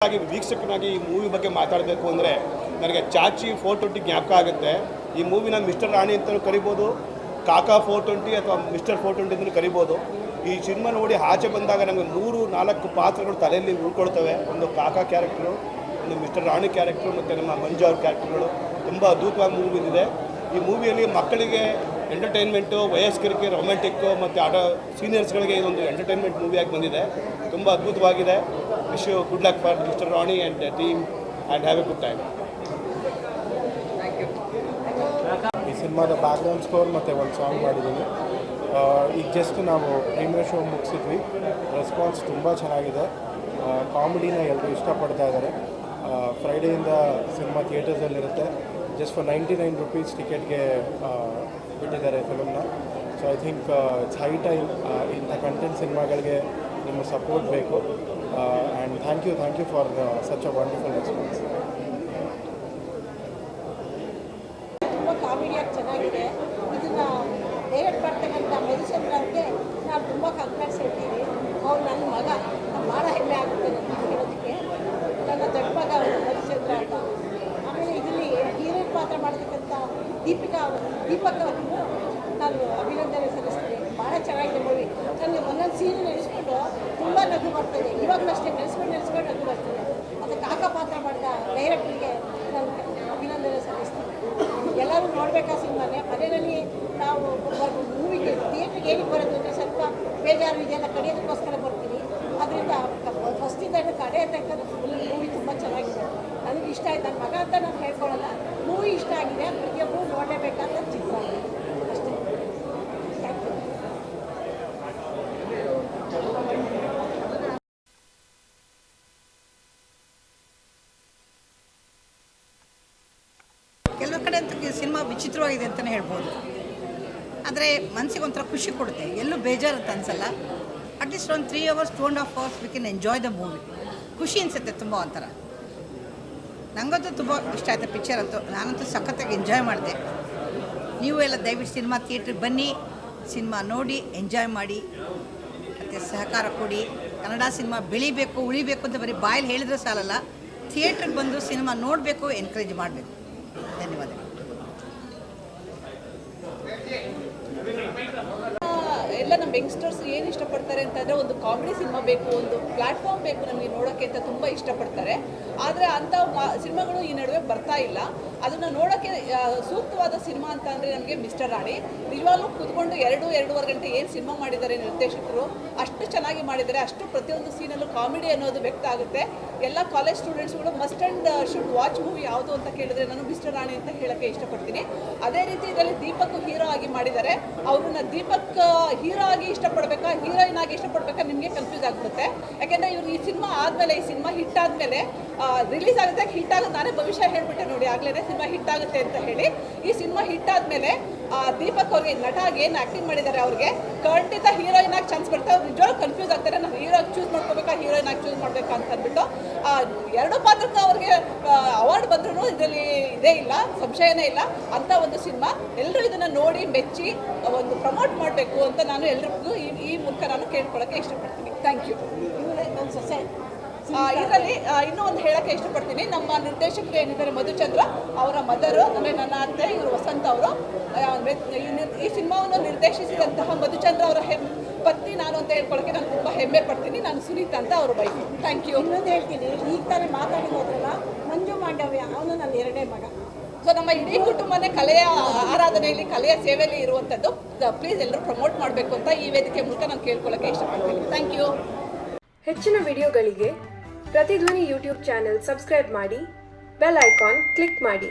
ಆಗಿ ವೀಕ್ಷಕನಾಗಿ ಈ ಮೂವಿ ಬಗ್ಗೆ ಮಾತಾಡಬೇಕು ಅಂದರೆ ನನಗೆ ಚಾಚಿ 420 ಜ್ಞಾಪಕ ಆಗುತ್ತೆ. ಈ ಮೂವಿನ ಮಿಸ್ಟರ್ ರಾಣಿ ಅಂತಲೂ ಕರಿಬೋದು, ಕಾಕಾ 420 ಅಥವಾ ಮಿಸ್ಟರ್ 420 ಅಂತಲೂ ಕರಿಬೋದು. ಈ ಸಿನಿಮಾ ನೋಡಿ ಆಚೆ ಬಂದಾಗ ನಮಗೆ 3-4 ಪಾತ್ರಗಳು ತಲೆಯಲ್ಲಿ ಉಳ್ಕೊಳ್ತವೆ. ಒಂದು ಕಾಕಾ ಕ್ಯಾರೆಕ್ಟ್ರು, ಒಂದು ಮಿಸ್ಟರ್ ರಾಣಿ ಕ್ಯಾರೆಕ್ಟ್ರು ಮತ್ತು ನಮ್ಮ ಮಂಜು ಅವ್ರ ಕ್ಯಾರೆಕ್ಟರ್ಗಳು ತುಂಬ ಅದ್ಭುತವಾಗಿ ಮೂವಿ ಬಂದಿದೆ. ಈ ಮೂವಿಯಲ್ಲಿ ಮಕ್ಕಳಿಗೆ ಎಂಟರ್ಟೈನ್ಮೆಂಟು, ವಯಸ್ಕರಿಗೆ ರೊಮ್ಯಾಂಟಿಕ್ಕು ಮತ್ತು ಸೀನಿಯರ್ಸ್ಗಳಿಗೆ ಇದೊಂದು ಎಂಟರ್ಟೈನ್ಮೆಂಟ್ ಮೂವಿಯಾಗಿ ಬಂದಿದೆ. ತುಂಬ ಅದ್ಭುತವಾಗಿದೆ. Wish you good luck for mister Rani and team and have a good time. ಈ ಸಿನಿಮಾದ ಬ್ಯಾಕ್ಗ್ರೌಂಡ್ ಸ್ಕೋರ್ ಮತ್ತು ಒಂದು ಸಾಂಗ್ ಮಾಡಿದ್ದೀನಿ. ಈಗ ಜಸ್ಟ್ ನಾವು ಪ್ರೀಮಿಯರ್ ಶೋ ಮುಗಿಸಿದ್ವಿ. ರೆಸ್ಪಾನ್ಸ್ ತುಂಬ ಚೆನ್ನಾಗಿದೆ. ಕಾಮಿಡಿನ ಎಲ್ಲರೂ ಇಷ್ಟಪಡ್ತಾ ಇದ್ದಾರೆ. ಫ್ರೈಡೆಯಿಂದ ಸಿನಿಮಾ ಥಿಯೇಟರ್ಸಲ್ಲಿರುತ್ತೆ. ಜಸ್ಟ್ ಫಾರ್ 99 rupees ಟಿಕೆಟ್ಗೆ ಬಿಟ್ಟಿದ್ದಾರೆ ಫಿಲಮ್ನ. So I think it's high time ಇಂಥ ಕಂಟೆಂಟ್ ಸಿನಿಮಾಗಳಿಗೆ ನಿಮ್ಮ ಸಪೋರ್ಟ್ ಬೇಕು. And thank you for such a wonderful response. ತುಂಬ ಕಾಮಿಡಿಯಾಗಿ ಚೆನ್ನಾಗಿದೆ. ಇದನ್ನು ಡೈರೆಕ್ಟ್ ಮಾಡ್ತಕ್ಕಂಥ ಮಧುಚಂದ್ರ ಅವ್ರಿಗೆ ನಾನು ತುಂಬ ಕಂಗ್ರಾಟ್ಸ್ ಹೇಳ್ತೀನಿ. ಅವ್ರು ನನ್ನ ಮಗ, ನಮ್ಮ ಭಾಳ ಹೆಮ್ಮೆ ಆಗುತ್ತೆ ನನಗೆ ಹೇಳೋದಕ್ಕೆ. ನನ್ನ ದೊಡ್ಡ ಮಗ ಅವರು ಮಧುಚಂದ್ರ ಅಂತ. ಆಮೇಲೆ ಇದರಲ್ಲಿ ಹೀರೋಯಿನ್ ಪಾತ್ರ ಮಾಡತಕ್ಕಂಥ ದೀಪಕ್ ಅವ್ರಿಗೂ ನಾನು ಅಭಿನಂದನೆ ಸಲ್ಲಿಸ್ತೀನಿ. ಭಾಳ ಚೆನ್ನಾಗಿದೆ ಮೂವಿ. ನನಗೆ ಒಂದೊಂದು ಸೀನ್ ನೆನೆಸ್ಕೊಂಡು ತುಂಬ ನಗು ಬರ್ತದೆ. ಇವಾಗಲೂ ಅಷ್ಟೇ ನೆನೆಸ್ಕೊಂಡು ನಗು ಬರ್ತದೆ. ಮತ್ತು ಕಾಕ ಪಾತ್ರ ಮಾಡಿದ ಡೈರೆಕ್ಟ್ರಿಗೆ ನಾನು ಅಭಿನಂದನೆ ಸಲ್ಲಿಸ್ತೀನಿ. ಎಲ್ಲರೂ ನೋಡಬೇಕಾ ಸಿನಿಮಾನೇ. ಮನೆಯಲ್ಲಿ ನಾವು ಮೂವಿಗೆ ಥಿಯೇಟ್ರಿಗೆ ಏನಕ್ಕೆ ಬರೋದು ಅಂದರೆ ಸ್ವಲ್ಪ ಬೇಜಾರು ಇದೆಲ್ಲ ಕಡಿಯೋದಕ್ಕೋಸ್ಕರ ಬರ್ತೀನಿ. ಅದರಿಂದ ಫಸ್ಟಿಂದ ಕಡೆ ತನಕ ಮೂವಿ ತುಂಬ ಚೆನ್ನಾಗಿದೆ. ನನಗೆ ಇಷ್ಟ ಆಯ್ತು. ನನ್ನ ಮಗ ಅಂತ ನಾನು ಹೇಳ್ಕೊಳ್ಳಲ್ಲ, ಮೂವಿ ಇಷ್ಟ ಆಗಿದೆ. ಪ್ರತಿಯೊಬ್ಬರು ನೋಡಲೇಬೇಕಾದ ಚಿತ್ರ ಅಷ್ಟೇ. Thank you. ಕೆಲವು ಕಡೆ ಅಂತೂ ಸಿನಿಮಾ ವಿಚಿತ್ರವಾಗಿದೆ ಅಂತಲೇ ಹೇಳ್ಬೋದು. ಆದರೆ ಮನಸ್ಸಿಗೆ ಒಂಥರ ಖುಷಿ ಕೊಡುತ್ತೆ. ಎಲ್ಲೂ ಬೇಜಾರು ಅಂತ ಅನಿಸಲ್ಲ. ಅಟ್ಲೀಸ್ಟ್ ಒಂದು 3 hours 2.5 hours we can enjoy the movie. ಖುಷಿ ಅನಿಸುತ್ತೆ ತುಂಬ ಒಂಥರ. ನನಗಂತೂ ತುಂಬ ಇಷ್ಟ ಆಯಿತು ಪಿಕ್ಚರ್ ಅಂತೂ. ನಾನಂತೂ ಸಖತ್ತಾಗಿ ಎಂಜಾಯ್ ಮಾಡಿದೆ. ನೀವು ಎಲ್ಲ ದಯವಿಟ್ಟು ಸಿನಿಮಾ ಥಿಯೇಟ್ರಿಗೆ ಬನ್ನಿ, ಸಿನಿಮಾ ನೋಡಿ ಎಂಜಾಯ್ ಮಾಡಿ ಮತ್ತು ಸಹಕಾರ ಕೊಡಿ. ಕನ್ನಡ ಸಿನಿಮಾ ಬೆಳಿಬೇಕು, ಉಳಿಬೇಕು ಅಂತ ಬರೀ ಬಾಯಲ್ಲಿ ಹೇಳಿದ್ರೆ ಸಾಲಲ್ಲ. ಥಿಯೇಟ್ರಿಗೆ ಬಂದು ಸಿನಿಮಾ ನೋಡಬೇಕು, ಎನ್ಕರೇಜ್ ಮಾಡಬೇಕು. ಧನ್ಯವಾದಗಳು. ಎಲ್ಲ ನಮ್ಮ ಯಂಗ್ಸ್ಟರ್ಸ್ ಏನು ಇಷ್ಟಪಡ್ತಾರೆ ಅಂತಂದರೆ ಒಂದು ಕಾಮಿಡಿ ಸಿನಿಮಾ ಬೇಕು, ಒಂದು ಪ್ಲ್ಯಾಟ್ಫಾರ್ಮ್ ಬೇಕು ನಮಗೆ ನೋಡೋಕ್ಕೆ ಅಂತ ತುಂಬ ಇಷ್ಟಪಡ್ತಾರೆ. ಆದರೆ ಅಂಥ ಸಿನಿಮಾಗಳು ಈ ನಡುವೆ ಬರ್ತಾ ಇಲ್ಲ. ಅದನ್ನು ನೋಡೋಕ್ಕೆ ಸೂಕ್ತವಾದ ಸಿನಿಮಾ ಅಂತ ಅಂದರೆ ನಮಗೆ ಮಿಸ್ಟರ್ ರಾಣಿ. ನಿಜವಾಗ್ಲೂ ಕೂತ್ಕೊಂಡು 2-2.5 ಗಂಟೆ ಏನು ಸಿನಿಮಾ ಮಾಡಿದ್ದಾರೆ ನಿರ್ದೇಶಕರು, ಅಷ್ಟು ಚೆನ್ನಾಗಿ ಮಾಡಿದ್ದಾರೆ. ಅಷ್ಟು ಪ್ರತಿಯೊಂದು ಸೀನಲ್ಲೂ ಕಾಮಿಡಿ ಅನ್ನೋದು ವ್ಯಕ್ತ ಆಗುತ್ತೆ. ಎಲ್ಲ ಕಾಲೇಜ್ ಸ್ಟೂಡೆಂಟ್ಸ್ಗಳು must and should watch movie ಯಾವುದು ಅಂತ ಕೇಳಿದ್ರೆ ನಾನು ಮಿಸ್ಟರ್ ರಾಣಿ ಅಂತ ಹೇಳೋಕ್ಕೆ ಇಷ್ಟಪಡ್ತೀನಿ. ಅದೇ ರೀತಿ ಇದರಲ್ಲಿ ದೀಪಕ್ ಹೀರೋ ಆಗಿ ಮಾಡಿದ್ದಾರೆ. ಅವ್ರನ್ನ ದೀಪಕ್ ಹೀರೋ ಆಗಿ ಇಷ್ಟಪಡಬೇಕಾ, ಹೀರೋಯಿನ್ ಆಗಿ ಇಷ್ಟಪಡಬೇಕಾ ನಿಮಗೆ ಕನ್ಫ್ಯೂಸ್ ಆಗ್ಬಿಡುತ್ತೆ. ಯಾಕೆಂದರೆ ಇವರು ಈ ಸಿನಿಮಾ ಆದಮೇಲೆ, ಈ ಸಿನಿಮಾ ಹಿಟ್ ಆದಮೇಲೆ ರಿಲೀಸ್ ಆಗುತ್ತೆ. ಹಿಟ್ ಆಗೋದು ನಾನೇ ಭವಿಷ್ಯ ಹೇಳಿಬಿಟ್ಟೆ ನೋಡಿ ಆಗಲೇ ಸಿನಿಮಾ ಹಿಟ್ ಆಗುತ್ತೆ ಅಂತ ಹೇಳಿ. ಈ ಸಿನಿಮಾ ಹಿಟ್ ಆದಮೇಲೆ ದೀಪಕ್ ಅವ್ರಿಗೆ ನಟ ಆಗಿ ಏನು ಆ್ಯಕ್ಟಿಂಗ್ ಮಾಡಿದ್ದಾರೆ ಅವ್ರಿಗೆ ಖಂಡಿತ ಹೀರೋಯಿನ್ ಆಗಿ ಚಾನ್ಸ್ ಬರ್ತಾರೆ. ಅವ್ರು ನಿಜವಾಗ್ಲೂ ಕನ್ಫ್ಯೂಸ್ ಆಗ್ತಾರೆ. ನಾವು ಹೀರೋ ಚೂಸ್ ಮಾಡ್ಕೋಬೇಕಾ, ಹೀರೋಯಿನ್ ಆಗಿ ಚೂಸ್ ಮಾಡಬೇಕಾ ಅಂತ ಅಂದ್ಬಿಟ್ಟು ಎರಡು ಪಾತ್ರಕ್ಕೆ ಅವ್ರಿಗೆ ಅವಾರ್ಡ್ ಬಂದ್ರೂ ಇದರಲ್ಲಿ ಇದೇ ಇಲ್ಲ, ಸಂಶಯನೇ ಇಲ್ಲ. ಅಂಥ ಒಂದು ಸಿನಿಮಾ ಎಲ್ಲರೂ ಇದನ್ನು ನೋಡಿ ಮೆಚ್ಚಿ ಒಂದು ಪ್ರಮೋಟ್ ಮಾಡಬೇಕು ಅಂತ ನಾನು ಎಲ್ರಿಗೂ ಈ ಮೂಲಕ ನಾನು ಕೇಳ್ಕೊಳ್ಳೋಕ್ಕೆ ಇಷ್ಟಪಡ್ತೀನಿ. Thank you. ನನ್ನ ಸೊಸೆ ಇದರಲ್ಲಿ ಇನ್ನೂ ಒಂದು ಹೇಳೋಕ್ಕೆ ಇಷ್ಟಪಡ್ತೀನಿ. ನಮ್ಮ ನಿರ್ದೇಶಕರು ಏನಿದ್ದಾರೆ ಮಧುಚಂದ್ರ, ಅವರ ಮದರು ಅಂದರೆ ನನ್ನ ಅತ್ತೆ, ಇವರು ವಸಂತ ಅವರು. ಈ ಸಿನಿಮಾವನ್ನು ನಿರ್ದೇಶಿಸಿದಂತಹ ಮಧುಚಂದ್ರ ಅವರ ಪತ್ನಿ ನಾನು ಅಂತ ಹೇಳ್ಕೊಳ್ಳೋಕ್ಕೆ ನಾನು ತುಂಬ ಹೆಮ್ಮೆ ಪಡ್ತೀನಿ. ನಾನು ಸುನೀತಾ ಅಂತ ಅವ್ರ ವೈಫ್. Thank you. ಇನ್ನೊಂದು ಹೇಳ್ತೀನಿ, ಈಗ ತಾನೇ ಮಾತಾಡಿ ಹೋದ್ರಲ್ಲ, ಮಂಜು ಮಾಂಡವ್ಯ, ಅವನು ನನ್ನ 2ನೇ ಮಗ. ಸೊ ನಮ್ಮ ಇಡೀ ಕುಟುಂಬನೇ ಕಲೆಯ ಆರಾಧನೆಯಲ್ಲಿ, ಕಲೆಯ ಸೇವೆಯಲ್ಲಿ ಇರುವಂಥದ್ದು. ಪ್ಲೀಸ್ ಎಲ್ಲರೂ ಪ್ರಮೋಟ್ ಮಾಡಬೇಕು ಅಂತ ಈ ವೇದಿಕೆ ಮೂಲಕ ನಾನು ಕೇಳ್ಕೊಳ್ಳೋಕ್ಕೆ ಇಷ್ಟಪಡ್ತೀನಿ. Thank you. ಹೆಚ್ಚಿನ ವಿಡಿಯೋಗಳಿಗೆ ಪ್ರತಿಧ್ವನಿ ಯೂಟ್ಯೂಬ್ ಚಾನೆಲ್ ಸಬ್ಸ್ಕ್ರೈಬ್ ಮಾಡಿ, ಬೆಲ್ ಐಕಾನ್ ಕ್ಲಿಕ್ ಮಾಡಿ.